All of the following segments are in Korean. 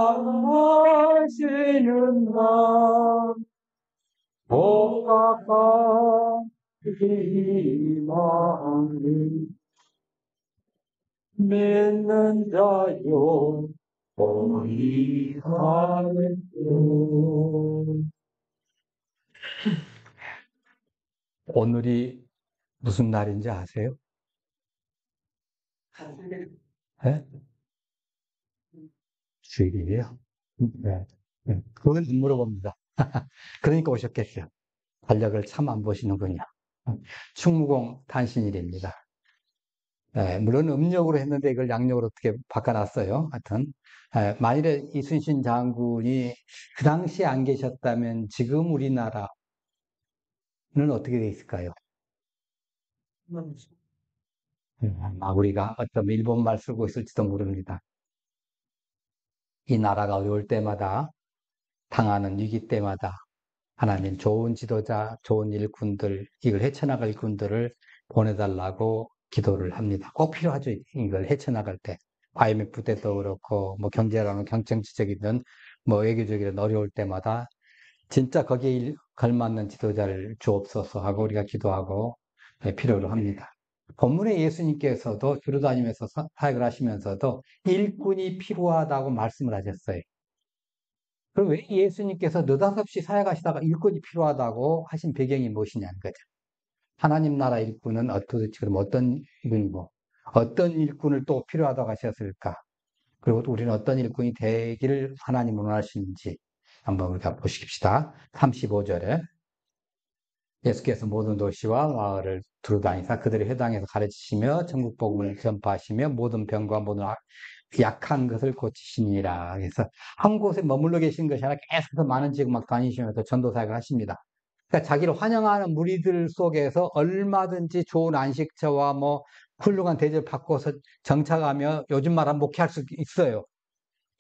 사랑하시는 나 복각한 희망을 믿는 자요 보이하는 오늘이 무슨 날인지 아세요? 네? 주일이에요? 네. 네. 그건 안 물어봅니다. 그러니까 오셨겠어요. 달력을 참 안 보시는군요. 충무공 탄신일입니다. 네, 물론 음력으로 했는데 이걸 양력으로 어떻게 바꿔놨어요. 하여튼 만일에 이순신 장군이 그 당시에 안 계셨다면 지금 우리나라는 어떻게 돼 있을까요? 우리가 어떤 일본말 쓰고 있을지도 모릅니다. 이 나라가 어려울 때마다 당하는 위기 때마다 하나님 좋은 지도자, 좋은 일꾼들, 이걸 헤쳐나갈 일꾼들을 보내달라고 기도를 합니다. 꼭 필요하죠. 이걸 헤쳐나갈 때. IMF 때도 그렇고, 뭐 경제라는 경정치적이든 뭐 외교적이든 어려울 때마다 진짜 거기에 걸맞는 지도자를 주옵소서 하고 우리가 기도하고 필요로 합니다. 본문에 예수님께서도 주로 다니면서 사역을 하시면서도 일꾼이 필요하다고 말씀을 하셨어요. 그럼 왜 예수님께서 느닷없이 사역하시다가 일꾼이 필요하다고 하신 배경이 무엇이냐는 거죠. 하나님 나라 일꾼은 도대체 그럼 어떤 일꾼이고 어떤 일꾼을 또 필요하다고 하셨을까? 그리고 또 우리는 어떤 일꾼이 되기를 하나님은 원하시는지 한번 우리가 보십시다. 35절에 예수께서 모든 도시와 마을을 두루다니사 그들의 회당에서 가르치시며 천국 복음을 전파하시며 모든 병과 모든 약한 것을 고치시니라. 그래서 한 곳에 머물러 계신 것이 아니라 계속해서 많은 지역 막 다니시면서 전도 사역을 하십니다. 그러니까 자기를 환영하는 무리들 속에서 얼마든지 좋은 안식처와 뭐 훌륭한 대접을 받고서 정착하며 요즘 말하면 목회할 수 있어요.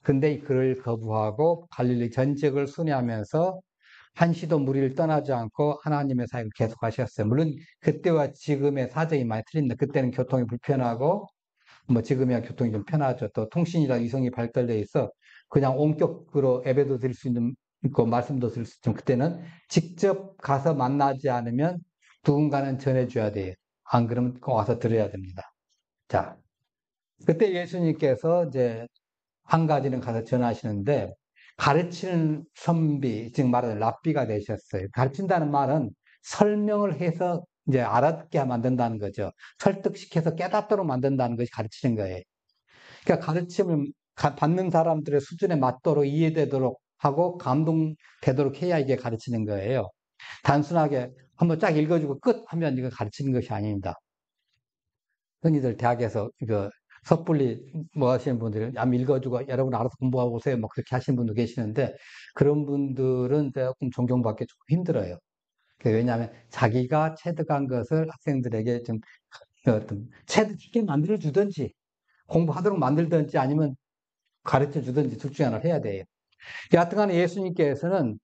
근데 그를 거부하고 갈릴리 전 지역을 순회하면서 한시도 무리를 떠나지 않고 하나님의 사역을 계속하셨어요. 물론 그때와 지금의 사정이 많이 틀립니다. 그때는 교통이 불편하고 뭐 지금이야 교통이 좀 편하죠. 또 통신이나 위성이 발달돼 있어 그냥 온격으로 예배도 드릴 수 있고 말씀도 드릴 수 있지만 그때는 직접 가서 만나지 않으면 누군가는 전해줘야 돼요. 안 그러면 꼭 와서 들어야 됩니다. 자, 그때 예수님께서 이제 한 가지는 가서 전하시는데 가르치는 선비, 즉 말하는 랍비가 되셨어요. 가르친다는 말은 설명을 해서 이제 알아듣게 만든다는 거죠. 설득시켜서 깨닫도록 만든다는 것이 가르치는 거예요. 그러니까 가르침을 받는 사람들의 수준에 맞도록 이해되도록 하고 감동되도록 해야 이게 가르치는 거예요. 단순하게 한번 쫙 읽어주고 끝 하면 이거 가르치는 것이 아닙니다. 흔히들 대학에서 섣불리 뭐 하시는 분들은 한번 읽어주고 여러분 알아서 공부하고 오세요. 뭐 그렇게 하시는 분도 계시는데 그런 분들은 조금 존경받기 조금 힘들어요. 왜냐하면 자기가 체득한 것을 학생들에게 좀 어떤 체득있게 만들어주든지 공부하도록 만들든지 아니면 가르쳐 주든지 둘 중에 하나를 해야 돼요. 여하튼간에 예수님께서는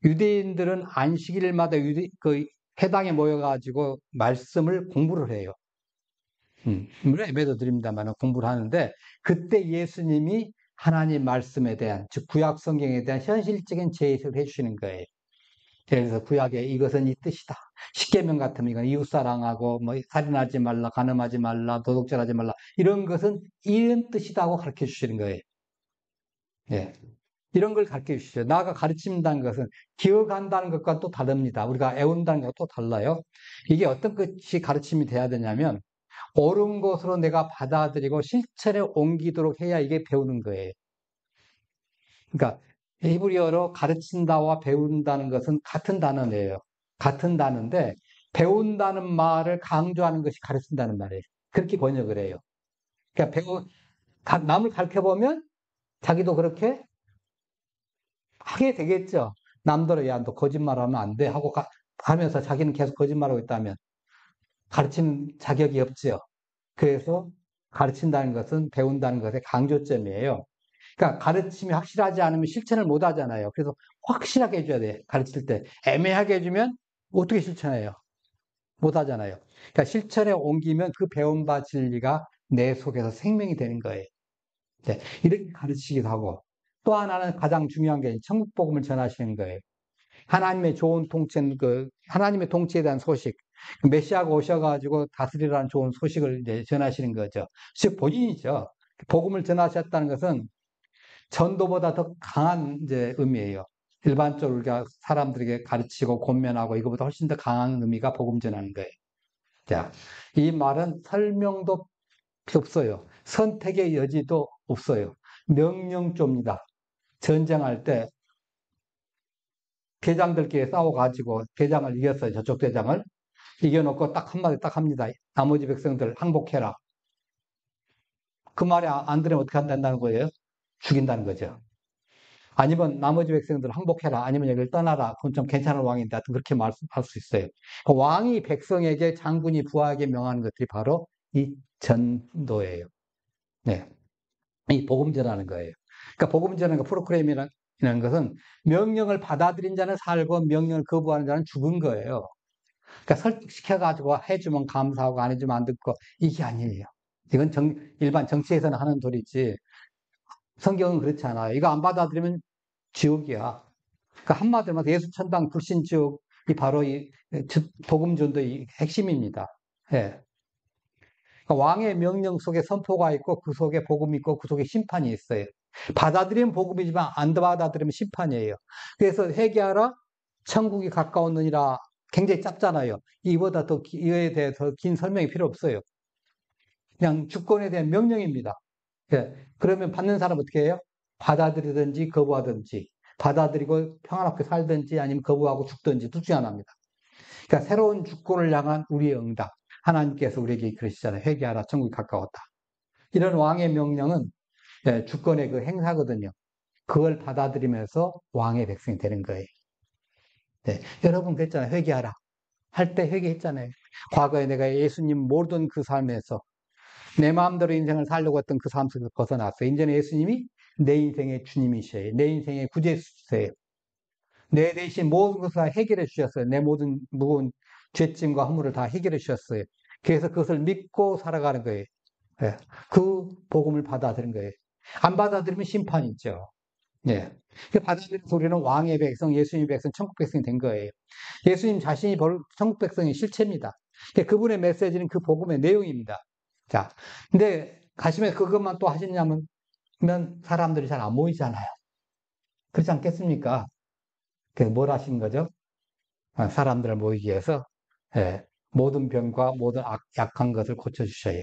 유대인들은 안식일마다 그 회당에 모여가지고 말씀을 공부를 해요. 물론 예배도 드립니다만 공부를 하는데 그때 예수님이 하나님 말씀에 대한 즉 구약 성경에 대한 현실적인 제시를 해주시는 거예요. 그래서 구약에 이것은 이 뜻이다. 십계명 같으면 이건 이웃사랑하고 뭐 살인하지 말라, 간음하지 말라, 도둑질하지 말라 이런 것은 이런 뜻이다고 가르쳐 주시는 거예요. 예. 이런 걸 가르쳐 주시죠. 나아가 가르친다는 것은 기억한다는 것과 또 다릅니다. 우리가 애운다는 것과 또 달라요. 이게 어떤 것이 가르침이 돼야 되냐면 옳은 것으로 내가 받아들이고 실천에 옮기도록 해야 이게 배우는 거예요. 그러니까 히브리어로 가르친다와 배운다는 것은 같은 단어예요. 같은 단어인데 배운다는 말을 강조하는 것이 가르친다는 말이에요. 그렇게 번역을 해요. 그러니까 남을 가르쳐보면 자기도 그렇게 하게 되겠죠. 남들은 야, 너 거짓말하면 안 돼 하고 하면서 자기는 계속 거짓말하고 있다면 가르침 자격이 없죠. 그래서 가르친다는 것은 배운다는 것의 강조점이에요. 그러니까 가르침이 확실하지 않으면 실천을 못 하잖아요. 그래서 확실하게 해줘야 돼요. 가르칠 때. 애매하게 해주면 어떻게 실천해요? 못 하잖아요. 그러니까 실천에 옮기면 그 배운 바 진리가 내 속에서 생명이 되는 거예요. 네, 이렇게 가르치기도 하고 또 하나는 가장 중요한 게 천국 복음을 전하시는 거예요. 하나님의 좋은 통치는 하나님의 통치에 대한 소식, 메시아가 오셔가지고 다스리라는 좋은 소식을 이제 전하시는 거죠. 즉 본인이죠. 복음을 전하셨다는 것은 전도보다 더 강한 이제 의미예요. 일반적으로 우리가 사람들에게 가르치고 권면하고 이거보다 훨씬 더 강한 의미가 복음 전하는 거예요. 자, 이 말은 설명도 없어요. 선택의 여지도 없어요. 명령조입니다. 전쟁할 때 대장들끼리 싸워가지고 대장을 이겼어요. 저쪽 대장을. 이겨놓고 딱 한마디 딱 합니다. 나머지 백성들 항복해라. 그 말이 안 들으면 어떻게 한다는 거예요? 죽인다는 거죠. 아니면 나머지 백성들 항복해라. 아니면 여기를 떠나라. 그건 좀 괜찮은 왕인데 하여튼 그렇게 말할 수 있어요. 그 왕이 백성에게 장군이 부하에게 명하는 것들이 바로 이 전도예요. 네. 이 복음 전하는 거예요. 그러니까 복음 전하는 거 프로크레임이라는 것은 명령을 받아들인 자는 살고 명령을 거부하는 자는 죽은 거예요. 그러니까 설득시켜가지고 해주면 감사하고 안 해주면 안 듣고 이게 아니에요. 이건 일반 정치에서는 하는 소리지 성경은 그렇지 않아요. 이거 안 받아들이면 지옥이야. 그러니까 한마디로 말해서 예수 천당 불신 지옥이 바로 이 복음 전도의 핵심입니다. 예. 그러니까 왕의 명령 속에 선포가 있고 그 속에 복음이 있고 그 속에 심판이 있어요. 받아들이면 복음이지만 안 받아들이면 심판이에요. 그래서 회개하라 천국이 가까웠느니라 굉장히 짧잖아요. 이보다 더 이거에 대해서 긴 설명이 필요 없어요. 그냥 주권에 대한 명령입니다. 예. 그러면 받는 사람 어떻게 해요? 받아들이든지 거부하든지 받아들이고 평안하게 살든지 아니면 거부하고 죽든지 둘 중 하나입니다. 그러니까 새로운 주권을 향한 우리의 응답. 하나님께서 우리에게 그러시잖아요. 회개하라 천국이 가까웠다. 이런 왕의 명령은 주권의 그 행사거든요. 그걸 받아들이면서 왕의 백성이 되는 거예요. 네. 여러분 그랬잖아요. 회개하라. 할 때 회개했잖아요. 과거에 내가 예수님 모르던 그 삶에서 내 마음대로 인생을 살려고 했던 그 삶 속에서 벗어났어요. 이제는 예수님이 내 인생의 주님이셔요. 내 인생의 구주세요. 내 대신 모든 것을 다 해결해 주셨어요. 내 모든 무거운 죄짐과 허물을 다 해결해 주셨어요. 그래서 그것을 믿고 살아가는 거예요. 네. 그 복음을 받아들인 거예요. 안 받아들이면 심판이죠. 예. 받아들여서 우리는 왕의 백성, 예수님의 백성, 천국 백성이 된 거예요. 예수님 자신이 천국 백성의 실체입니다. 그분의 메시지는 그 복음의 내용입니다. 자, 근데 가시면 그것만 또 하시냐면 사람들이 잘 안 모이잖아요. 그렇지 않겠습니까? 뭘 하신 거죠? 사람들을 모이기 위해서 모든 병과 모든 약한 것을 고쳐주셔요.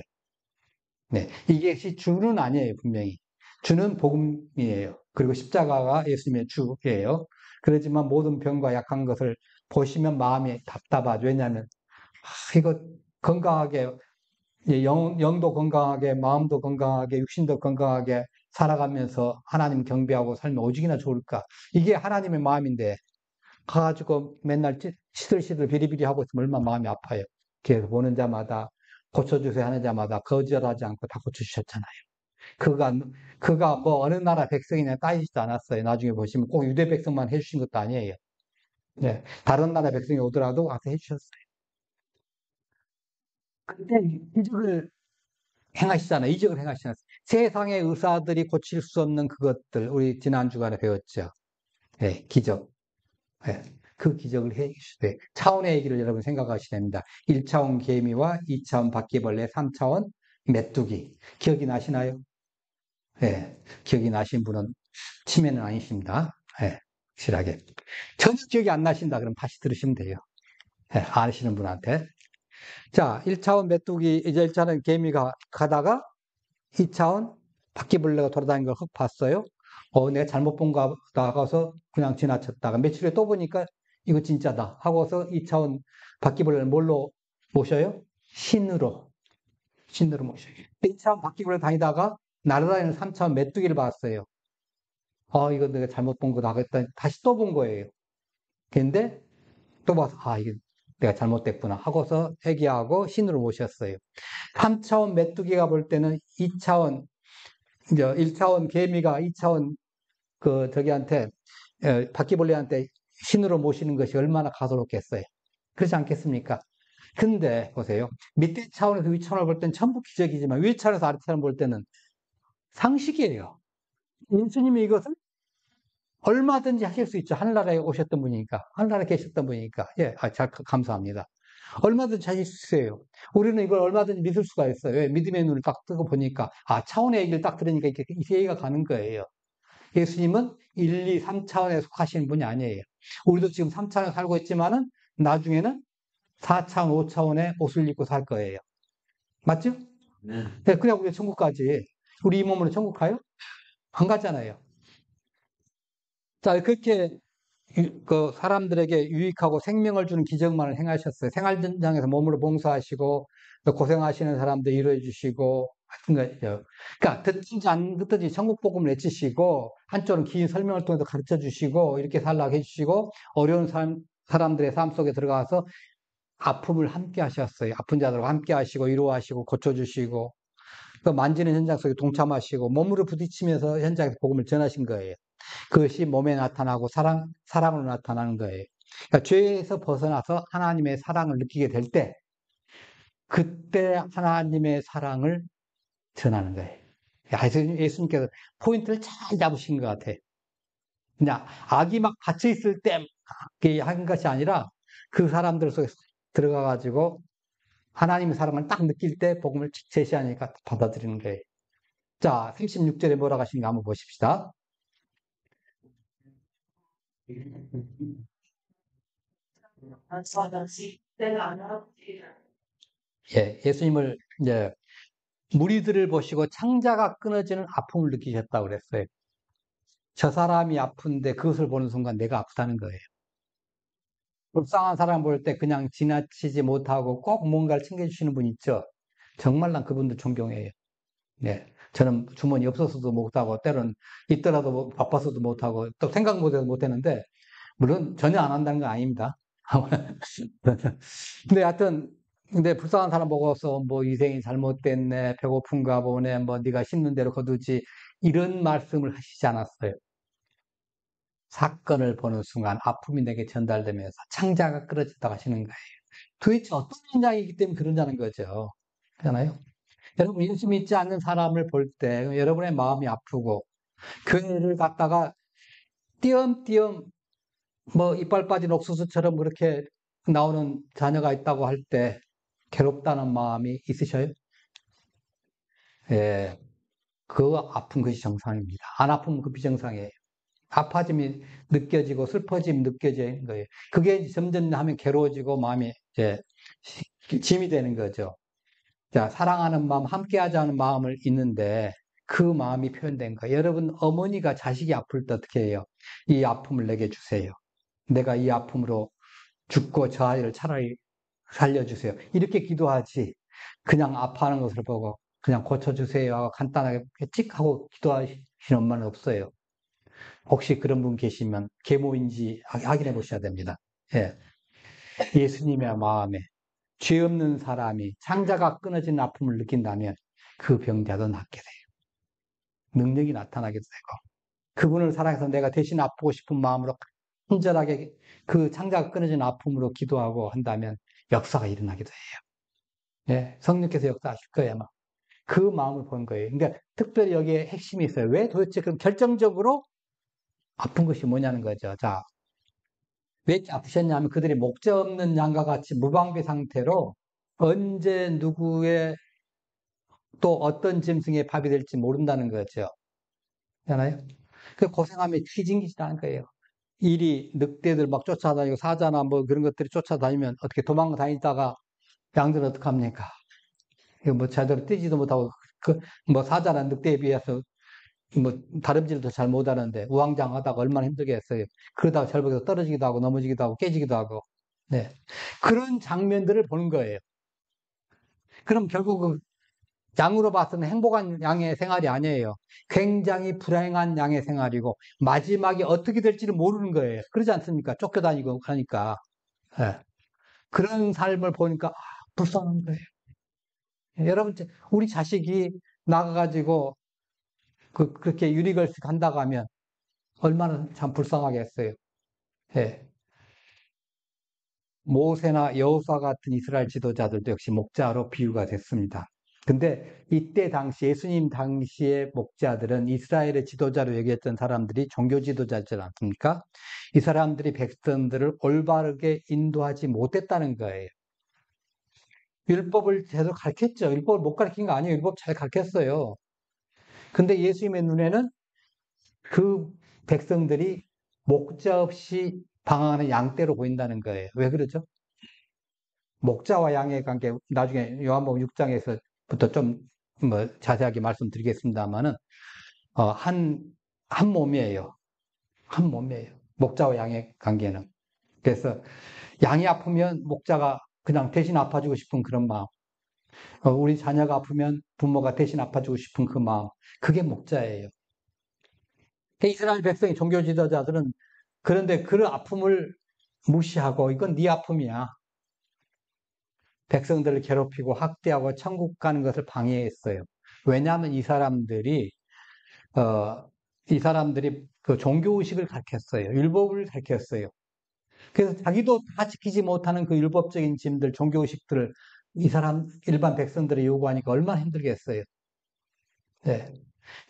네, 이게 주는 아니에요, 분명히. 주는 복음이에요. 그리고 십자가가 예수님의 주예요. 그렇지만 모든 병과 약한 것을 보시면 마음이 답답하죠. 왜냐하면 이거 건강하게 영도 건강하게 마음도 건강하게 육신도 건강하게 살아가면서 하나님 경배하고 살면 오직이나 좋을까. 이게 하나님의 마음인데 가가지고 맨날 시들시들 비리비리 하고 있으면 얼마나 마음이 아파요. 그래서 보는 자마다 고쳐주세요 하는 자마다 거절하지 않고 다 고쳐주셨잖아요. 그가 뭐 어느 나라 백성이냐 따지지도 않았어요. 나중에 보시면 꼭 유대 백성만 해주신 것도 아니에요. 네, 다른 나라 백성이 오더라도 와서 해주셨어요. 근데 이적을 행하시잖아요. 이적을 행하시잖아요. 세상의 의사들이 고칠 수 없는 그것들 우리 지난 주간에 배웠죠. 네, 기적. 네, 그 기적을 해주시되 차원의 얘기를 여러분 생각하셔야 됩니다. 1차원 개미와 2차원 바퀴벌레, 3차원 메뚜기. 기억이 나시나요? 네, 기억이 나신 분은 치매는 아니십니다. 네, 확실하게. 전혀 기억이 안 나신다 그럼 다시 들으시면 돼요. 네, 아시는 분한테. 자, 1차원 메뚜기, 이제 1차원 개미가 가다가 2차원 바퀴벌레가 돌아다니는 걸 흙 봤어요. 내가 잘못 본가 보다 하고서 그냥 지나쳤다가 며칠 후에 또 보니까 이거 진짜다 하고서 2차원 바퀴벌레를 뭘로 모셔요? 신으로 모셔요. 2차원 바퀴벌레 다니다가 날아다니는 3차원 메뚜기를 봤어요. 이거 내가 잘못 본 거다 그랬더니 다시 또 본 거예요. 근데 또 봐서 이게 내가 잘못됐구나 하고서 회개하고 신으로 모셨어요. 3차원 메뚜기가 볼 때는 2차원 이제 1차원 개미가 2차원 저기한테 바퀴벌레한테 신으로 모시는 것이 얼마나 가소롭겠어요. 그렇지 않겠습니까? 근데 보세요. 밑에 차원에서 위 차원을 볼 때는 전부 기적이지만 위 차원에서 아래 차원을 볼 때는 상식이에요. 예수님이 이것을 얼마든지 하실 수 있죠. 하늘나라에 오셨던 분이니까. 하늘나라에 계셨던 분이니까. 예, 감사합니다. 얼마든지 하실 수 있어요. 우리는 이걸 얼마든지 믿을 수가 있어요. 왜? 믿음의 눈을 딱 뜨고 보니까, 차원의 얘기를 딱 들으니까 이렇게 이해가 가는 거예요. 예수님은 1, 2, 3차원에 속하시는 분이 아니에요. 우리도 지금 3차원에 살고 있지만은, 나중에는 4차원, 5차원에 옷을 입고 살 거예요. 맞죠? 네. 그냥 우리 천국 가지. 우리 이 몸으로 천국 가요? 안 가잖아요. 자, 그렇게 그 사람들에게 유익하고 생명을 주는 기적만을 행하셨어요. 생활 현장에서 몸으로 봉사하시고 또 고생하시는 사람들 위로해 주시고 같은 거죠. 그러니까 듣든지 안 듣든지 천국 복음을 외치시고 한쪽은 긴 설명을 통해서 가르쳐 주시고 이렇게 살라고 해주시고 어려운 사람들의 삶 속에 들어가서 아픔을 함께 하셨어요. 아픈 자들과 함께 하시고 위로하시고 고쳐주시고 또 만지는 현장 속에 동참하시고 몸으로 부딪히면서 현장에서 복음을 전하신 거예요. 그것이 몸에 나타나고 사랑으로 나타나는 거예요. 그러니까 죄에서 벗어나서 하나님의 사랑을 느끼게 될 때, 그때 하나님의 사랑을 전하는 거예요. 예수님께서 포인트를 잘 잡으신 것 같아요. 그냥 악이 막 갇혀있을 때 한 것이 아니라 그 사람들 속에 들어가가지고 하나님의 사랑을 딱 느낄 때 복음을 제시하니까 받아들이는 거예요. 자, 36절에 뭐라고 하시는가 한번 보십시다. 예, 예수님을 이제 무리들을 보시고 창자가 끊어지는 아픔을 느끼셨다고 그랬어요. 저 사람이 아픈데 그것을 보는 순간 내가 아프다는 거예요. 불쌍한 사람 볼 때 그냥 지나치지 못하고 꼭 뭔가를 챙겨주시는 분 있죠. 정말 난 그분들 존경해요. 네. 저는 주머니 없어서도 못하고 때로는 있더라도 바빠서도 못하고 또 생각 못해도 못했는데 물론 전혀 안 한다는 건 아닙니다. 근데 하여튼 근데 불쌍한 사람 보고서 뭐 인생이 잘못됐네, 배고픈가 보네, 뭐 네가 심는 대로 거두지 이런 말씀을 하시지 않았어요. 사건을 보는 순간 아픔이 내게 전달되면서 창자가 끊어졌다고 하시는 거예요. 도대체 어떤 현장이기 때문에 그런다는 거죠. 그렇잖아요. 여러분 예수 믿지 않는 사람을 볼 때 여러분의 마음이 아프고 교회를 갔다가 띄엄띄엄 뭐 이빨 빠진 옥수수처럼 그렇게 나오는 자녀가 있다고 할 때 괴롭다는 마음이 있으셔요? 예, 그 아픈 것이 정상입니다. 안 아프면 그 비정상이에요. 아파짐이 느껴지고 슬퍼짐이 느껴지는 거예요. 그게 점점 하면 괴로워지고 마음이 이제 짐이 되는 거죠. 자, 사랑하는 마음, 함께하자는 마음을 있는데 그 마음이 표현된 거예요. 여러분 어머니가 자식이 아플 때 어떻게 해요? 이 아픔을 내게 주세요. 내가 이 아픔으로 죽고 저 아이를 차라리 살려주세요. 이렇게 기도하지. 그냥 아파하는 것을 보고 그냥 고쳐주세요. 간단하게 찍 하고 기도하시는 엄마는 없어요. 혹시 그런 분 계시면 계모인지 확인해 보셔야 됩니다. 예. 예수님의 마음에 죄 없는 사람이 창자가 끊어진 아픔을 느낀다면 그 병자도 낫게 돼요. 능력이 나타나게 되고 그분을 사랑해서 내가 대신 아프고 싶은 마음으로 친절하게 그 창자가 끊어진 아픔으로 기도하고 한다면 역사가 일어나게 돼요. 예, 성령께서 역사하실 거예요, 아마. 그 마음을 본 거예요. 그러니까 특별히 여기에 핵심이 있어요. 왜 도대체 그럼 결정적으로 아픈 것이 뭐냐는 거죠. 자, 왜 아프셨냐면 그들이 목자 없는 양과 같이 무방비 상태로 언제 누구의 또 어떤 짐승의 밥이 될지 모른다는 거죠.잖아요? 그 고생하면 휘징기지도 않은 거예요. 일이 늑대들 막 쫓아다니고 사자나 뭐 그런 것들이 쫓아다니면 어떻게 도망다니다가 양들은 어떡합니까? 이거 뭐 제대로 뛰지도 못하고 그 뭐 사자나 늑대에 비해서 뭐 다름질도 잘 못하는데 우왕좌왕하다가 얼마나 힘들겠어요. 그러다가 절벽에서 떨어지기도 하고 넘어지기도 하고 깨지기도 하고 네 그런 장면들을 보는 거예요. 그럼 결국 양으로 봐서는 행복한 양의 생활이 아니에요. 굉장히 불행한 양의 생활이고 마지막이 어떻게 될지를 모르는 거예요. 그러지 않습니까? 쫓겨다니고 하니까 네. 그런 삶을 보니까 불쌍한 거예요. 여러분 우리 자식이 나가가지고 그렇게 유리걸스 간다고 하면 얼마나 참 불쌍하겠어요. 예. 모세나 여호수아 같은 이스라엘 지도자들도 역시 목자로 비유가 됐습니다. 근데 이때 당시 예수님 당시의 목자들은 이스라엘의 지도자로 여겼던 사람들이 종교 지도자지 않습니까? 이 사람들이 백성들을 올바르게 인도하지 못했다는 거예요. 율법을 제대로 가르쳤죠. 율법을 못 가르친 거 아니에요. 율법 잘 가르쳤어요. 근데 예수님의 눈에는 그 백성들이 목자 없이 방황하는 양떼로 보인다는 거예요. 왜 그러죠? 목자와 양의 관계, 나중에 요한복음 6장에서부터 좀 뭐 자세하게 말씀드리겠습니다만은, 한 몸이에요. 한 몸이에요. 목자와 양의 관계는. 그래서 양이 아프면 목자가 그냥 대신 아파주고 싶은 그런 마음. 우리 자녀가 아프면 부모가 대신 아파주고 싶은 그 마음. 그게 목자예요. 이스라엘 백성의 종교 지도자들은 그런데 그 아픔을 무시하고 이건 네 아픔이야. 백성들을 괴롭히고 학대하고 천국 가는 것을 방해했어요. 왜냐하면 어, 이 사람들이 그 종교의식을 가르쳤어요. 율법을 가르쳤어요. 그래서 자기도 다 지키지 못하는 그 율법적인 짐들, 종교의식들을 일반 백성들이 요구하니까 얼마나 힘들겠어요. 네.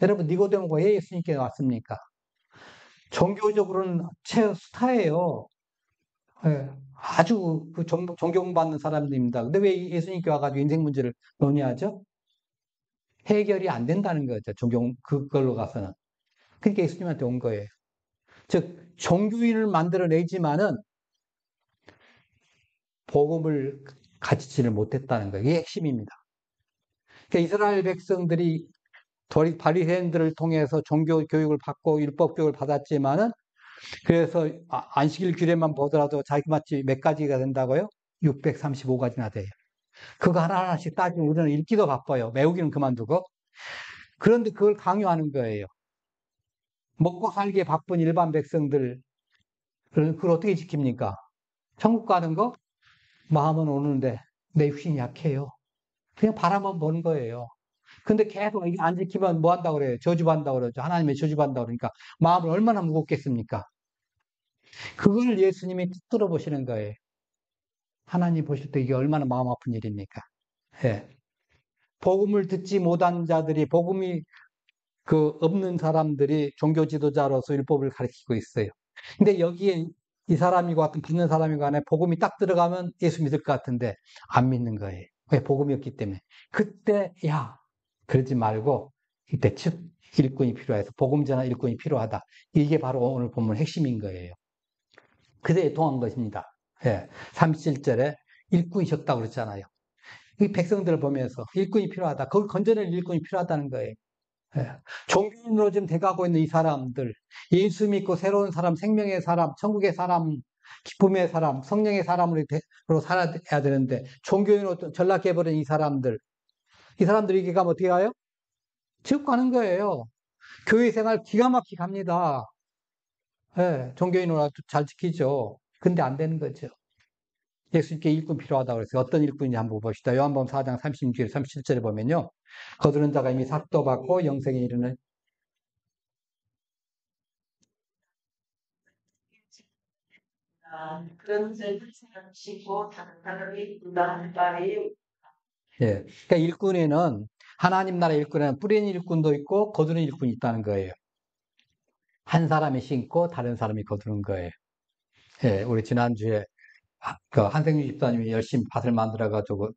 여러분, 니고데모가 왜 예수님께 왔습니까? 종교적으로는 최 스타예요. 예. 아주 그 존경받는 사람들입니다. 근데 왜 예수님께 와가지고 인생 문제를 논의하죠? 해결이 안 된다는 거죠. 그걸로 가서는. 그러니까 예수님한테 온 거예요. 즉, 종교인을 만들어내지만은 복음을 가지지를 못했다는 거예요. 이게 핵심입니다. 그러니까 이스라엘 백성들이 바리새인들을 통해서 종교 교육을 받고 율법 교육을 받았지만은 그래서 안식일 규례만 보더라도 자기마치 몇 가지가 된다고요? 635가지나 돼요. 그거 하나하나씩 따지면 우리는 읽기도 바빠요. 외우기는 그만두고. 그런데 그걸 강요하는 거예요. 먹고 살기에 바쁜 일반 백성들, 그걸 어떻게 지킵니까? 천국 가는 거? 마음은 오는데 내 육신이 약해요. 그냥 바라만 보는 거예요. 근데 계속 이게 안 지키면 뭐 한다고 그래요? 저주받는다고 그러죠. 하나님의 저주받는다고 그러니까 마음을 얼마나 무겁겠습니까? 그걸 예수님이 뜯어 보시는 거예요. 하나님 보실 때 이게 얼마나 마음 아픈 일입니까? 예. 복음을 듣지 못한 자들이, 복음이 없는 사람들이 종교 지도자로서 율법을 가르치고 있어요. 근데 여기에 이 사람이고 같은 받는 사람이고 간에 복음이 딱 들어가면 예수 믿을 것 같은데 안 믿는 거예요. 왜? 복음이 없기 때문에. 그때, 그러지 말고 이때 즉 일꾼이 필요해서 복음 전한 일꾼이 필요하다. 이게 바로 오늘 본문 핵심인 거예요. 그대에 통한 것입니다. 예. 37절에 일꾼이셨다고 그랬잖아요. 이 백성들을 보면서 일꾼이 필요하다. 거기 건져낼 일꾼이 필요하다는 거예요. 예. 종교인으로 지금 돼가고 있는 이 사람들, 예수 믿고 새로운 사람, 생명의 사람, 천국의 사람, 기쁨의 사람, 성령의 사람으로 살아야 되는데, 종교인으로 전락해버린 이 사람들이 이게 가면 어떻게 가요? 지옥 가는 거예요. 교회 생활 기가 막히게 갑니다. 예, 종교인으로 잘 지키죠. 근데 안 되는 거죠. 예수님께 일꾼 필요하다고 그랬어요. 어떤 일꾼인지 한번 봅시다. 요한복음 4장 36절, 37절에 보면요. 거두는 자가 이미 삭도 받고 영생에 이르는 그런 것을 생각하시고 다른 사람이 부담한 바에 예. 그러니까 일꾼에는 하나님 나라 일꾼에는 뿌리는 일꾼도 있고 거두는 일꾼이 있다는 거예요. 한 사람이 심고 다른 사람이 거두는 거예요. 예. 우리 지난주에 그 한생규 집사님이 열심히 밭을 만들어가지고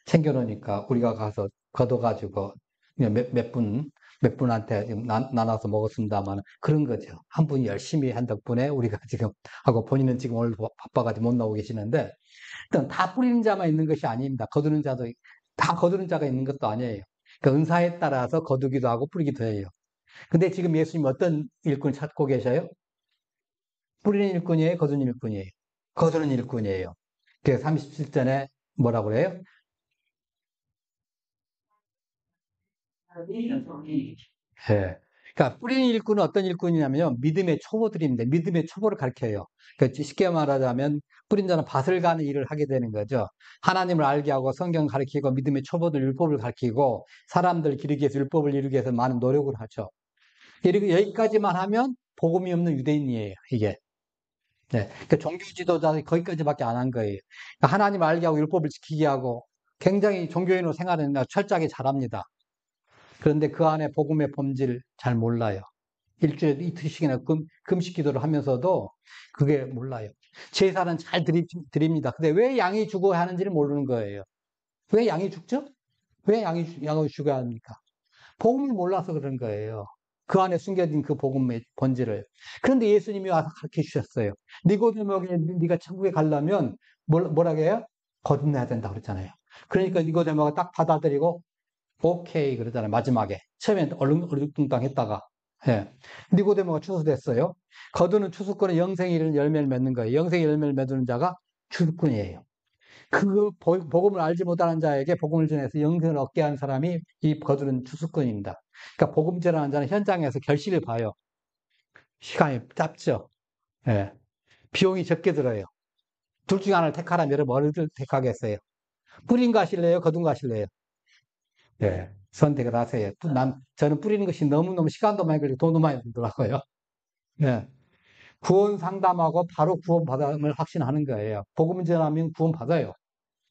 챙겨놓으니까 우리가 가서 걷어가지고 몇 분한테 나눠서 먹었습니다만 그런 거죠. 한 분이 열심히 한 덕분에 우리가 지금 하고 본인은 지금 오늘 바빠가지고 못 나오고 계시는데 일단 다 뿌리는 자만 있는 것이 아닙니다. 다 거두는 자가 있는 것도 아니에요. 그러니까 은사에 따라서 거두기도 하고 뿌리기도 해요. 근데 지금 예수님 어떤 일꾼 찾고 계셔요? 뿌리는 일꾼이에요? 거두는 일꾼이에요? 거두는 일꾼이에요. 그래서 37전에 뭐라고 그래요? 예. 그러니까 뿌리는 일꾼은 어떤 일꾼이냐면요. 믿음의 초보들입니다. 믿음의 초보를 가르쳐요. 그러니까 쉽게 말하자면 뿌린 자는 밭을 가는 일을 하게 되는 거죠. 하나님을 알게 하고 성경 가르치고 믿음의 초보들 율법을 가르치고 사람들 기르기 위해서 율법을 이루기 위해서 많은 노력을 하죠. 그리고 여기까지만 하면 복음이 없는 유대인이에요. 이게. 네. 그러니까 종교 지도자들이 거기까지밖에 안 한 거예요. 그러니까 하나님을 알게 하고 율법을 지키게 하고 굉장히 종교인으로 생활하는 철저하게 잘합니다. 그런데 그 안에 복음의 본질 잘 몰라요. 일주일에 이틀씩이나 금식 기도를 하면서도 그게 몰라요. 제사는 잘 드립니다. 근데 왜 양이 죽어야 하는지를 모르는 거예요. 왜 양이 죽죠? 왜 양을 죽어야 합니까? 복음을 몰라서 그런 거예요. 그 안에 숨겨진 그 복음의 본질을. 그런데 예수님이 와서 가르쳐 주셨어요. 니고데모에게 네가 천국에 가려면 뭐라고 해요? 거듭나야 된다 그랬잖아요. 그러니까 니고데모가 딱 받아들이고 오케이 그러잖아요. 마지막에. 처음엔 얼룩뚱땅 했다가 예. 니고데모가 추수됐어요. 거두는 추수꾼은 영생에 이르는 열매를 맺는 거예요. 영생의 열매를 맺는 자가 추수꾼이에요. 그 복음을 알지 못하는 자에게 복음을 전해서 영생을 얻게 하는 사람이 이 거두는 추수꾼입니다. 그러니까 복음 전하는 자는 현장에서 결실을 봐요. 시간이 짧죠. 예. 비용이 적게 들어요. 둘 중에 하나를 택하라면 여러분 어느 를 택하겠어요? 뿌린 거 하실래요? 거둔 거 하실래요? 예. 선택을 하세요. 저는 뿌리는 것이 너무너무 시간도 많이 걸리고 돈도 많이 들더라고요. 예. 구원 상담하고 바로 구원 받음을 확신하는 거예요. 복음 전하면 구원 받아요.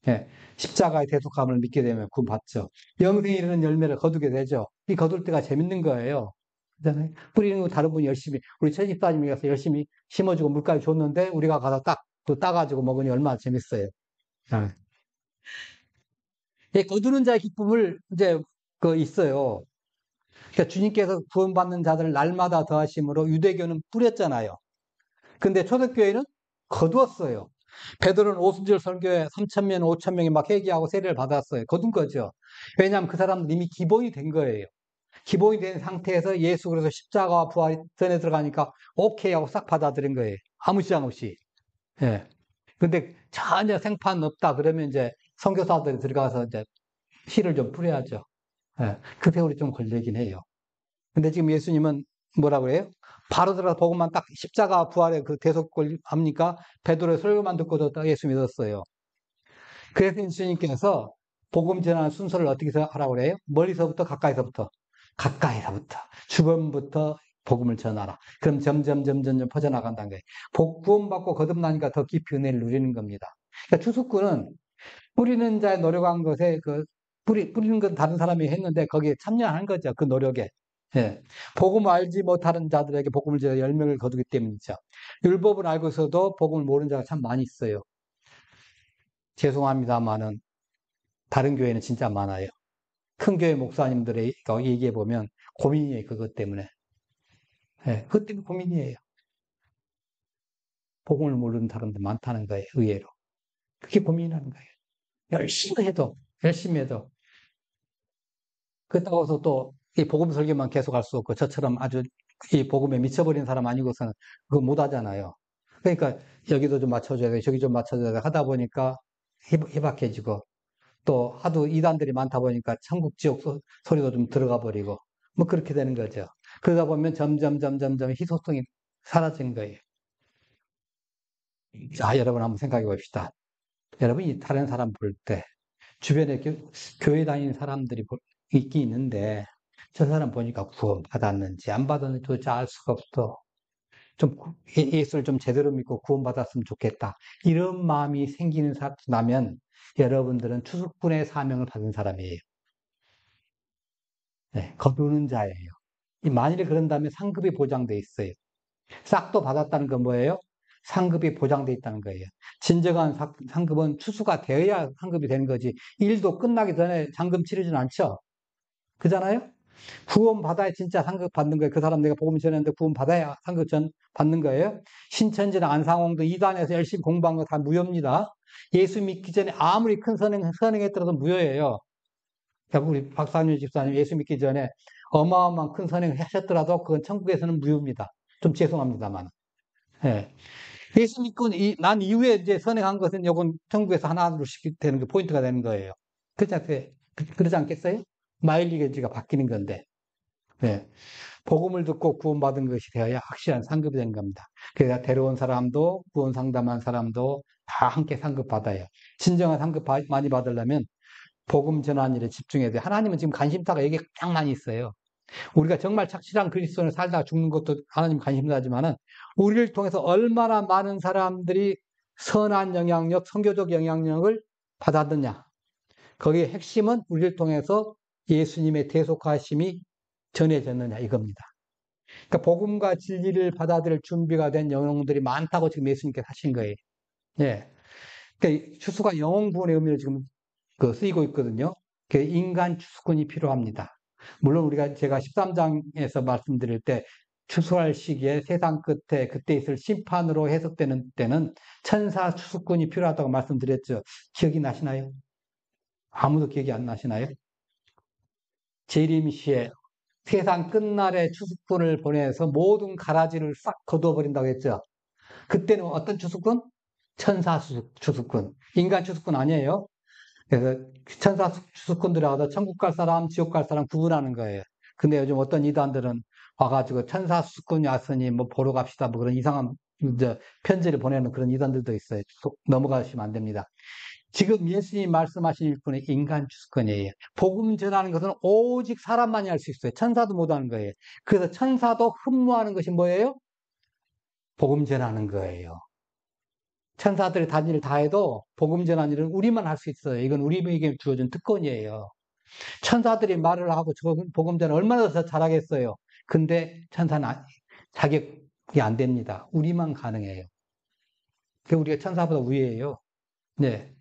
예. 십자가의 대속함을 믿게 되면 구원 받죠. 영생에 이르는 열매를 거두게 되죠. 이 거둘 때가 재밌는 거예요. 그잖아요. 뿌리는 거 다른 분이 열심히, 우리 채집사님이 가서 열심히 심어주고 물까지 줬는데 우리가 가서 또 따가지고 먹으니 얼마나 재밌어요. 예. 예, 거두는 자의 기쁨을 이제 있어요. 그러니까 주님께서 구원받는 자들을 날마다 더하심으로 유대교는 뿌렸잖아요. 근데 초대교회는 거두었어요. 베드로는 오순절 설교에 3,000명, 5,000명이 막 회개하고 세례를 받았어요. 거둔 거죠. 왜냐하면 그 사람들 이미 기본이 된 거예요. 기본이 된 상태에서 예수 그래서 십자가와 부활이 전에 들어가니까 오케이 하고 싹 받아들인 거예요. 아무 지장 없이. 예. 근데 전혀 생판 없다 그러면 이제 선교사들이 들어가서 이제 씨를 좀 뿌려야죠. 예. 그 세월이 좀 걸리긴 해요. 근데 지금 예수님은 뭐라고 해요? 바로 들어가서 복음만 딱 십자가 부활의 그 대속을 합니까? 베드로의 설교만 듣고도 딱 예수 믿었어요. 그래서 예수님께서 복음 전하는 순서를 어떻게 하라고 그래요? 멀리서부터 가까이서부터. 가까이서부터. 주변부터 복음을 전하라. 그럼 점점 퍼져나간다는 거예요. 구원받고 거듭나니까 더 깊이 은혜를 누리는 겁니다. 그러니까 추수꾼은 뿌리는 자의 노력한 것에 뿌리는 건 다른 사람이 했는데 거기에 참여한 거죠. 그 노력에. 예. 복음을 알지 못하는 자들에게 복음을 제가 열명을 거두기 때문이죠. 율법을 알고서도 복음을 모르는 자가 참 많이 있어요. 죄송합니다만은 다른 교회는 진짜 많아요. 큰 교회 목사님들의 얘기해 보면 고민이에요. 그것 때문에. 예. 그것 때문에 고민이에요. 복음을 모르는 사람들 많다는 거예요. 의외로. 그게 고민하는 거예요. 열심히 해도. 그렇다고 해서 또 이 복음 설교만 계속 할 수 없고 저처럼 아주 이 복음에 미쳐버린 사람 아니고서는 그거 못 하잖아요. 그러니까 여기도 좀 맞춰줘야 돼, 저기 좀 맞춰줘야 돼 하다 보니까 희박해지고 또 하도 이단들이 많다 보니까 천국 지옥 소리도 좀 들어가 버리고 뭐 그렇게 되는 거죠. 그러다 보면 점점 희소성이 사라진 거예요. 자, 여러분 한번 생각해 봅시다. 여러분이 다른 사람 볼 때 주변에 교회 다니는 사람들이 있긴 있는데 저 사람 보니까 구원 받았는지 안 받았는지 도대체 알 수가 없어. 좀 예수를 좀 제대로 믿고 구원 받았으면 좋겠다. 이런 마음이 생기는 나면 여러분들은 추수꾼의 사명을 받은 사람이에요. 네, 거두는 자예요. 만일에 그런다면 상급이 보장돼 있어요. 싹도 받았다는 건 뭐예요? 상급이 보장돼 있다는 거예요. 진정한 상급은 추수가 되어야 상급이 되는 거지. 일도 끝나기 전에 상급 치르지는 않죠. 그잖아요? 구원 받아야 진짜 상급 받는 거예요. 그 사람 내가 복음 전했는데 구원 받아야 상급 받는 거예요. 신천지나 안상홍도 이단에서 열심히 공부한 거 다 무효입니다. 예수 믿기 전에 아무리 큰 선행했더라도 무효예요. 그러니까 우리 박상윤 집사님 예수 믿기 전에 어마어마한 큰 선행을 하셨더라도 그건 천국에서는 무효입니다. 좀 죄송합니다만. 예. 예수 믿고 난 이후에 이제 선행한 것은 요건 천국에서 하나둘씩 되는 게 포인트가 되는 거예요. 그렇지 않겠어요? 마일리지가 바뀌는 건데. 예. 복음을 듣고 구원받은 것이 되어야 확실한 상급이 되는 겁니다. 그래서 데려온 사람도 구원 상담한 사람도 다 함께 상급받아요. 진정한 상급 많이 받으려면 복음 전환 일에 집중해야 돼요. 하나님은 지금 관심사가 여기에 가장 많이 있어요. 우리가 정말 착실한 그리스도인을 살다가 죽는 것도 하나님 관심사지만은 우리를 통해서 얼마나 많은 사람들이 선한 영향력, 선교적 영향력을 받았느냐. 거기에 핵심은 우리를 통해서 예수님의 대속하심이 전해졌느냐 이겁니다. 그러니까 복음과 진리를 받아들일 준비가 된 영혼들이 많다고 지금 예수님께서 하신 거예요. 예. 그러니까 추수가 영혼구원의 의미로 지금 쓰이고 있거든요. 그 인간 추수꾼이 필요합니다. 물론 제가 13장에서 말씀드릴 때 추수할 시기에 세상 끝에 그때 있을 심판으로 해석되는 때는 천사 추수꾼이 필요하다고 말씀드렸죠. 기억이 나시나요? 아무도 기억이 안 나시나요? 재림시에 세상 끝날에 추수꾼을 보내서 모든 가라지를 싹 거두어버린다고 했죠. 그때는 어떤 추수꾼? 천사 추수꾼. 인간 추수꾼 아니에요. 그래서 천사 추수꾼들하고 천국 갈 사람, 지옥 갈 사람 구분하는 거예요. 근데 요즘 어떤 이단들은 와가지고 천사 추수꾼이 왔으니 뭐 보러 갑시다 뭐 그런 이상한 편지를 보내는 그런 이단들도 있어요. 넘어가시면 안 됩니다. 지금 예수님이 말씀하신 일꾼은 인간 추수꾼이에요. 복음 전하는 것은 오직 사람만이 할 수 있어요. 천사도 못하는 거예요. 그래서 천사도 흠모하는 것이 뭐예요? 복음 전하는 거예요. 천사들이 다른 일을 다 해도 복음 전하는 일은 우리만 할 수 있어요. 이건 우리에게 주어진 특권이에요. 천사들이 말을 하고 복음 전을 얼마나 더 잘하겠어요. 근데 천사는 자격이 안 됩니다. 우리만 가능해요. 그러니까 우리가 천사보다 우위예요. 네.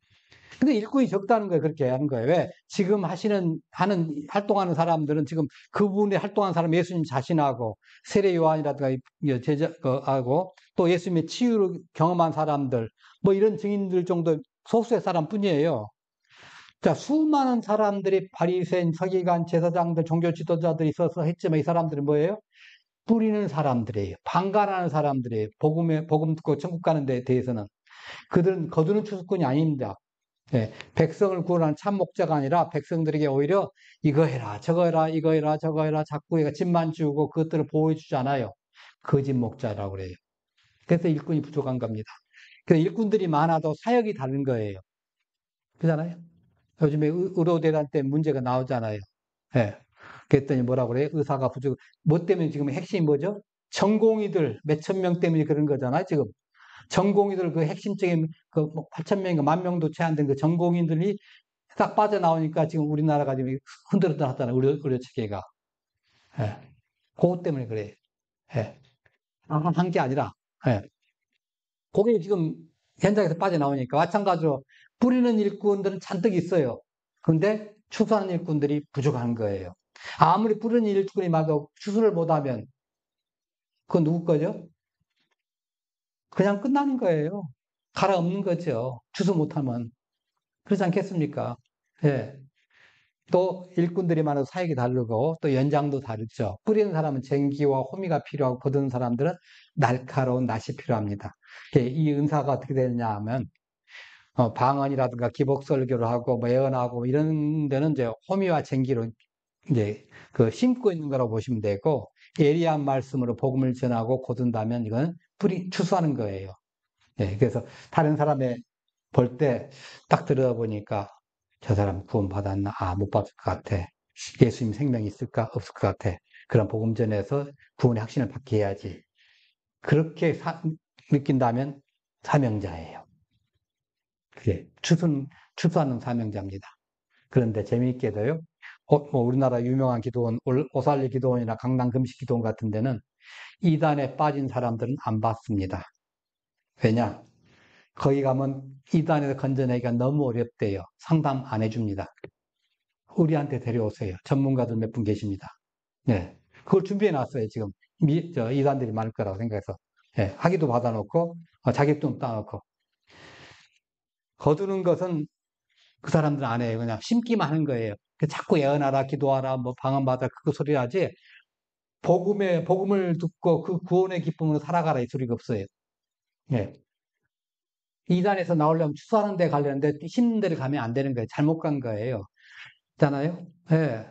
근데 일꾼이 적다는 거예요. 그렇게 하는 거예요. 왜? 지금 활동하는 사람들은 지금 그분의 활동하는 사람 예수님 자신하고 세례 요한이라든가 제자하고 또 예수님의 치유를 경험한 사람들 뭐 이런 증인들 정도 소수의 사람 뿐이에요. 자, 수많은 사람들이 바리새인, 서기관, 제사장들, 종교 지도자들이 있어서 했지만 이 사람들은 뭐예요? 뿌리는 사람들이에요. 방관하는 사람들이에요. 복음 듣고 천국 가는 데 대해서는. 그들은 거두는 추수꾼이 아닙니다. 네, 백성을 구원하는 참 목자가 아니라 백성들에게 오히려 이거 해라, 저거 해라, 이거 해라, 저거 해라, 자꾸 얘가 집만 지우고 그것들을 보여주지 않아요. 거짓 목자라고 그래요. 그래서 일꾼이 부족한 겁니다. 그래서 일꾼들이 많아도 사역이 다른 거예요. 그렇잖아요? 요즘에 의료대란 때 문제가 나오잖아요. 네. 그랬더니 뭐라고 그래요? 의사가 부족. 뭐 때문에 지금 핵심이 뭐죠? 전공의들 몇천 명 때문에 그런 거잖아요, 지금. 전공의들 그 핵심적인 그 8천 명인가 10,000명도 채 안 된 그 전공의들이 딱 빠져나오니까 지금 우리나라가 지금 흔들흔들 하잖아요. 의료 체계가. 예. 그것 때문에 그래. 예. 한 게 아니라, 예. 그게 지금 현장에서 빠져나오니까 마찬가지로 뿌리는 일꾼들은 잔뜩 있어요. 근데 추수하는 일꾼들이 부족한 거예요. 아무리 뿌리는 일꾼이 많아도 추수를 못하면 그건 누구 거죠? 그냥 끝나는 거예요. 갈아엎는 거죠. 추수 못하면. 그렇지 않겠습니까? 예. 또 일꾼들이 많아서 사역이 다르고 또 연장도 다르죠. 뿌리는 사람은 쟁기와 호미가 필요하고 거두는 사람들은 날카로운 낫이 필요합니다. 이 은사가 어떻게 되느냐 하면 방언이라든가 기복설교를 하고 뭐 예언하고 이런 데는 이제 호미와 쟁기로 이제 그 심고 있는 거라고 보시면 되고 예리한 말씀으로 복음을 전하고 거둔다면 이건 추수하는 거예요. 네, 그래서 다른 사람의 볼 때 딱 들어보니까 저 사람 구원 받았나? 아, 못 받을 것 같아. 예수님 생명이 있을까? 없을 것 같아. 그런 복음 전에서 구원의 확신을 받게 해야지. 그렇게 느낀다면 사명자예요. 그게 추수하는 사명자입니다. 그런데 재미있게도요, 뭐 우리나라 유명한 기도원, 오살리 기도원이나 강남 금식 기도원 같은 데는 이단에 빠진 사람들은 안 받습니다. 왜냐? 거기 가면 이단에서 건져내기가 너무 어렵대요. 상담 안 해줍니다. 우리한테 데려오세요. 전문가들 몇 분 계십니다. 네. 그걸 준비해 놨어요, 지금. 이단들이 많을 거라고 생각해서. 네. 학위도 받아놓고, 자격증 따놓고. 거두는 것은 그 사람들 안 해요. 그냥 심기만 하는 거예요. 자꾸 예언하라, 기도하라, 뭐 방언받아, 그거 소리 하지. 복음을 듣고 그 구원의 기쁨으로 살아가라, 이 소리가 없어요. 네. 이단에서 나오려면 추수하는 데 가려는데 힘든 데를 가면 안 되는 거예요. 잘못 간 거예요. 있잖아요? 예. 네.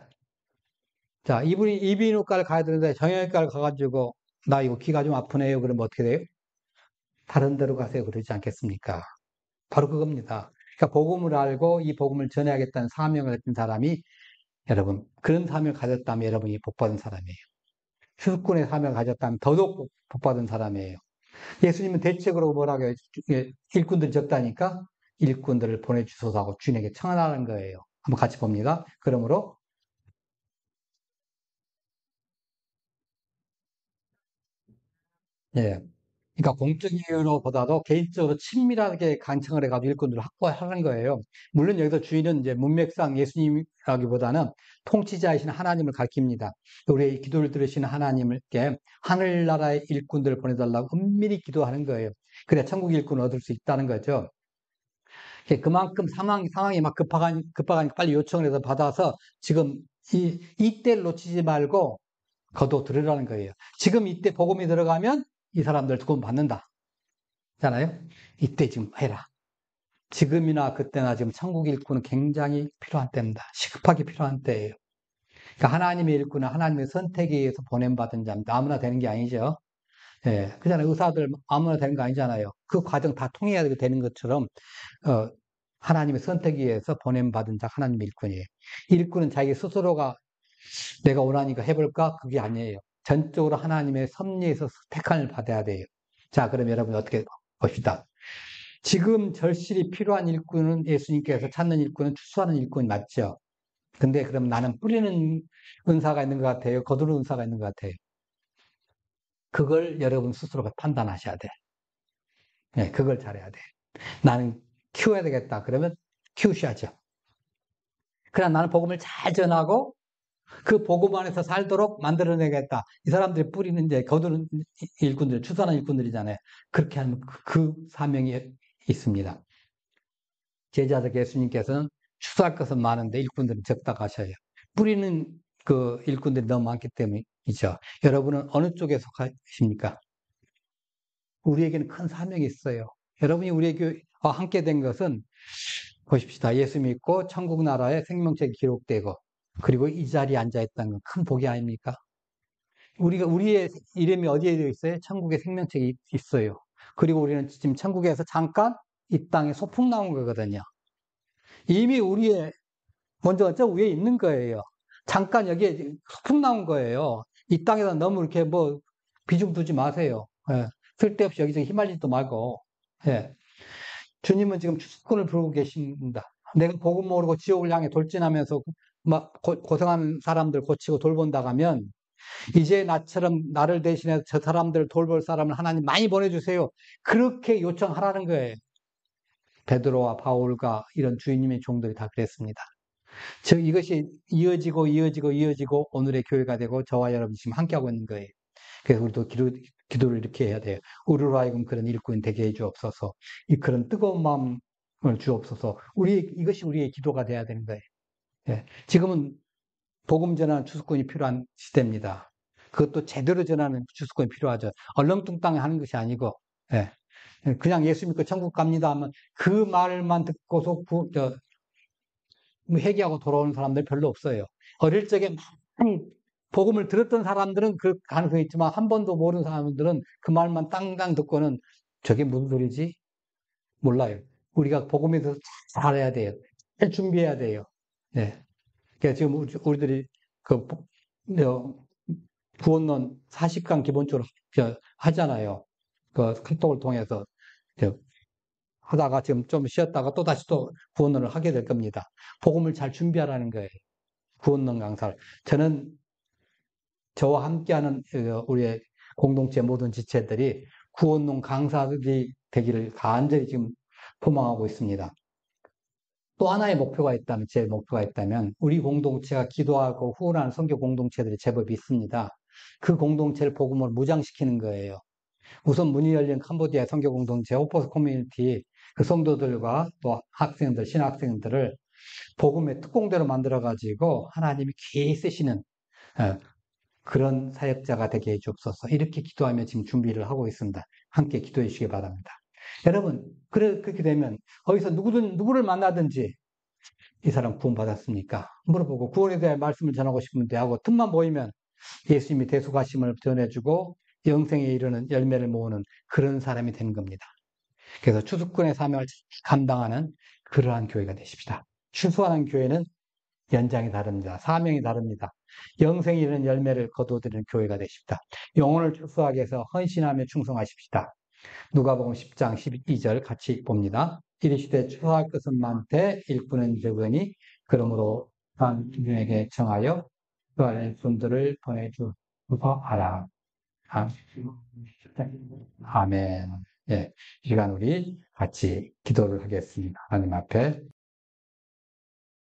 자, 이분이 이비인후과를 가야 되는데 정형외과를 가가지고 나 이거 귀가 좀 아프네요. 그러면 어떻게 돼요? 다른 데로 가세요. 그러지 않겠습니까? 바로 그겁니다. 그러니까 복음을 알고 이 복음을 전해야겠다는 사명을 가진 사람이 여러분 그런 사명을 가졌다면 여러분이 복받은 사람이에요. 수kun의 사명을 가졌다면 더더욱 복받은 사람이에요. 예수님은 대책으로 뭐라고 해요? 일꾼들이 적다니까 일꾼들을 보내주소서 하고 주인에게 청하라는 거예요. 한번 같이 봅니다. 그러므로 예. 그러니까 공적 이유로보다도 개인적으로 친밀하게 간청을 해가지고 일꾼들을 확보하는 거예요. 물론 여기서 주인은 이제 문맥상 예수님이라기보다는 통치자이신 하나님을 가리킵니다. 우리의 기도를 들으시는 하나님께 하늘나라의 일꾼들을 보내달라고 은밀히 기도하는 거예요. 그래 천국 일꾼을 얻을 수 있다는 거죠. 그만큼 상황이 막 급하니까 빨리 요청을 해서 받아서 지금 이때를 놓치지 말고 거둬 들으라는 거예요. 지금 이때 복음이 들어가면 이 사람들 구원 받는다. 잖아요. 이때 지금 해라. 지금이나 그때나 지금 천국 일꾼은 굉장히 필요한 때입니다. 시급하게 필요한 때예요. 그러니까 하나님의 일꾼은 하나님의 선택에 의해서 보냄받은 자입니다. 아무나 되는 게 아니죠. 예, 그잖아요. 의사들 아무나 되는 거 아니잖아요. 그 과정 다 통해야 되는 것처럼 하나님의 선택에 의해서 보냄받은 자 하나님의 일꾼이에요. 일꾼은 자기 스스로가 내가 원하니까 해볼까? 그게 아니에요. 전적으로 하나님의 섭리에서 택함을 받아야 돼요. 자, 그럼 여러분 어떻게 봅시다. 지금 절실히 필요한 일꾼은 예수님께서 찾는 일꾼은 추수하는 일꾼이 맞죠. 근데 그럼 나는 뿌리는 은사가 있는 것 같아요. 거두는 은사가 있는 것 같아요. 그걸 여러분 스스로가 판단하셔야 돼. 네, 그걸 잘해야 돼. 나는 키워야 되겠다. 그러면 키우셔야죠. 그냥 나는 복음을 잘 전하고 그 복음 안에서 살도록 만들어내겠다. 이 사람들이 뿌리는 이제 거두는 일꾼들, 추수하는 일꾼들이잖아요. 그렇게 하면 그 사명이 있습니다. 제자들 예수님께서는 추수할 것은 많은데 일꾼들은 적다 가셔요. 뿌리는 그 일꾼들이 너무 많기 때문이죠. 여러분은 어느 쪽에 속하십니까? 우리에게는 큰 사명이 있어요. 여러분이 우리에게 함께 된 것은 보십시다. 예수 믿고 천국 나라에 생명책이 기록되고 그리고 이 자리에 앉아있다는 건 큰 복이 아닙니까? 우리의 이름이 어디에 되어 있어요? 천국의 생명책이 있어요. 그리고 우리는 지금 천국에서 잠깐 이 땅에 소풍 나온 거거든요. 이미 우리의 먼저 저 위에 있는 거예요. 잠깐 여기에 소풍 나온 거예요. 이 땅에다 너무 이렇게 뭐 비중 두지 마세요. 예. 쓸데없이 여기저기 휘말리지도 말고. 예. 주님은 지금 추수꾼을 부르고 계십니다. 내가 복음 모르고 지옥을 향해 돌진하면서 막 고생하는 사람들 고치고 돌본다 하면 이제 나처럼 나를 대신해서 저 사람들 돌볼 사람을 하나님 많이 보내주세요. 그렇게 요청하라는 거예요. 베드로와 바울과 이런 주님의 종들이 다 그랬습니다. 즉 이것이 이어지고 오늘의 교회가 되고 저와 여러분이 지금 함께하고 있는 거예요. 그래서 우리도 기도를 이렇게 해야 돼요. 우리로 하여금 그런 일꾼 되게 해 주옵소서. 그런 뜨거운 마음을 주옵소서. 이것이 우리의 기도가 돼야 되는 거예요. 예. 지금은 복음 전하는 추수꾼이 필요한 시대입니다. 그것도 제대로 전하는 추수꾼이 필요하죠. 얼렁뚱땅 하는 것이 아니고, 예. 그냥 예수 믿고 천국 갑니다 하면 그 말만 듣고서 회개하고 돌아오는 사람들 별로 없어요. 어릴 적에 많이 복음을 들었던 사람들은 그 가능성이 있지만 한 번도 모르는 사람들은 그 말만 땅땅 듣고는 저게 무슨 소리지? 몰라요. 우리가 복음에 대해서 잘 알아야 돼요. 잘 준비해야 돼요. 네. 그러니까 지금 우리들이 그 구원론 40강 기본적으로 하잖아요. 그 카톡을 통해서 하다가 지금 좀 쉬었다가 또 다시 또 구원론을 하게 될 겁니다. 복음을 잘 준비하라는 거예요. 구원론 강사를. 저는 저와 함께하는 우리의 공동체 모든 지체들이 구원론 강사들이 되기를 간절히 지금 소망하고 있습니다. 또 하나의 목표가 있다면, 제 목표가 있다면, 우리 공동체가 기도하고 후원하는 선교 공동체들이 제법 있습니다. 그 공동체를 복음으로 무장시키는 거예요. 우선 문이 열린 캄보디아 선교 공동체, 호포스 커뮤니티, 그 성도들과 또 학생들, 신학생들을 복음의 특공대로 만들어가지고 하나님이 기히 쓰시는 그런 사역자가 되게 해주옵소서. 이렇게 기도하며 지금 준비를 하고 있습니다. 함께 기도해 주시기 바랍니다. 여러분, 그렇게 되면 거기서 누구를 만나든지 이 사람 구원받았습니까? 물어보고 구원에 대한 말씀을 전하고 싶은데 하고 틈만 보이면 예수님이 대속하심을 전해주고 영생에 이르는 열매를 모으는 그런 사람이 되는 겁니다. 그래서 추수꾼의 사명을 감당하는 그러한 교회가 되십시다. 추수하는 교회는 연장이 다릅니다. 사명이 다릅니다. 영생에 이르는 열매를 거두어드리는 교회가 되십시다. 영혼을 추수하기 위해서 헌신하며 충성하십시다. 누가복음 10장 12절 같이 봅니다. 이르시되 추수할 것은 많되 일꾼은 적으니 그러므로 하나님에게 청하여 그 아래 분들을 보내주소서 하라. 아멘. 예, 이 시간 우리 같이 기도를 하겠습니다. 하나님 앞에